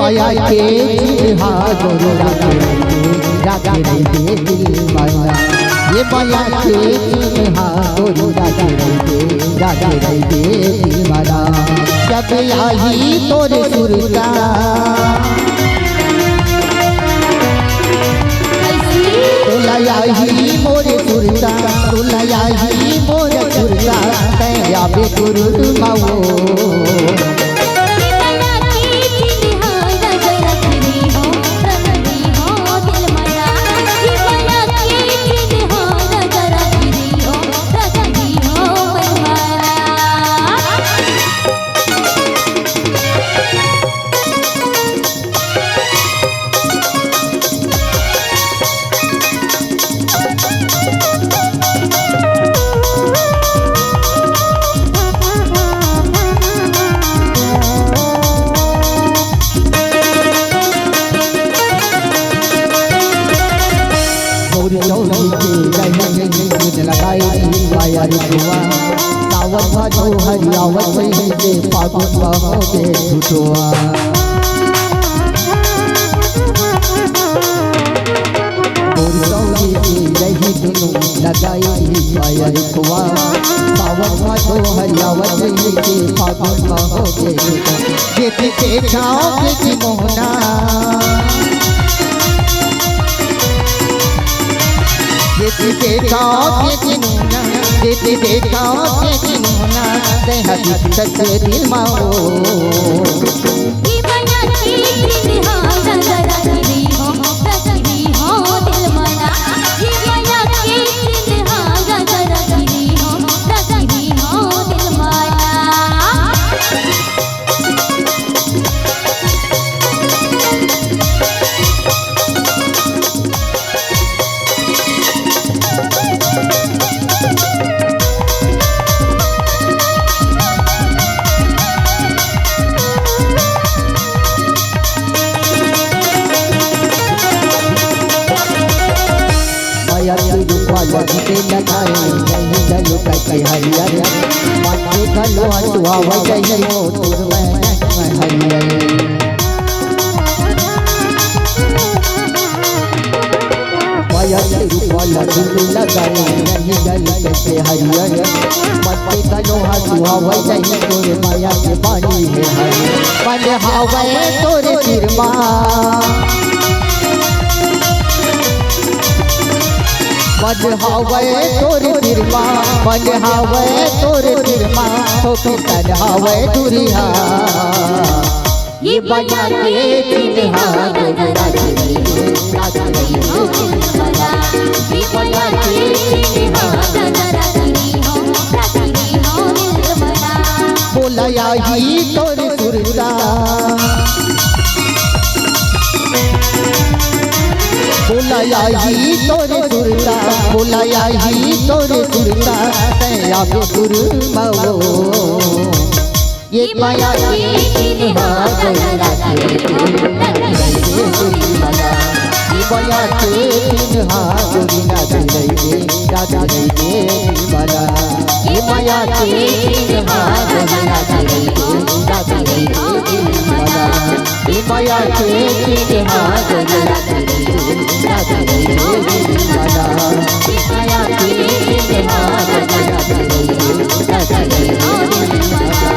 माया के हाथ राखे रे दिल माया ये माया के हाथ राखे रे दिल माया जब आई तोरे सुरता तुलयाही मोरे सुरता तुलयाही मोरे सुरता तैया बेकुर माओ सावन भादो हरियावत से फागुन बहोगे झूठुआ रही दुनू लगाई पायल कुआ सावन भादो हरियावत से फागुन बहोगे देखा मोहना देखा दिल माओ लगते लगाए नहीं गलो के हरियर माथे गलो सुहाव जइयो तुर में हरियर माया रूपा लगते लगाए नहीं गलो के हरियर माथे गलो सुहाव जइयो तुर माया के पानी है हरि मन हावे तोरे सिरमा मन हावे तोरे सिरमा मन हावे तोरे सिरमा हो किसन हावे दुरिया ये बजा के चिन्हा गजरा चली हो दिलवाला ये बजा के चिन्हा गजरा चली हो दिलवाला बोलाया ही तोरे सुरता बोलाया ही तोरे सुरता बोलाया ही तोरे सुरता तैया बेकुर माओ ये माया के चिन्हा गजरा चली हो दिलवाला ये माया के चिन्हा गोरिना चली राजा दिलवाला ये माया के चिन्हा गजरा चली हो दिलवाला ये माया के चिन्हा गजरा चली राजा दिलवाला ये माया के चिन्हा गजरा चली राजा दिलवाला।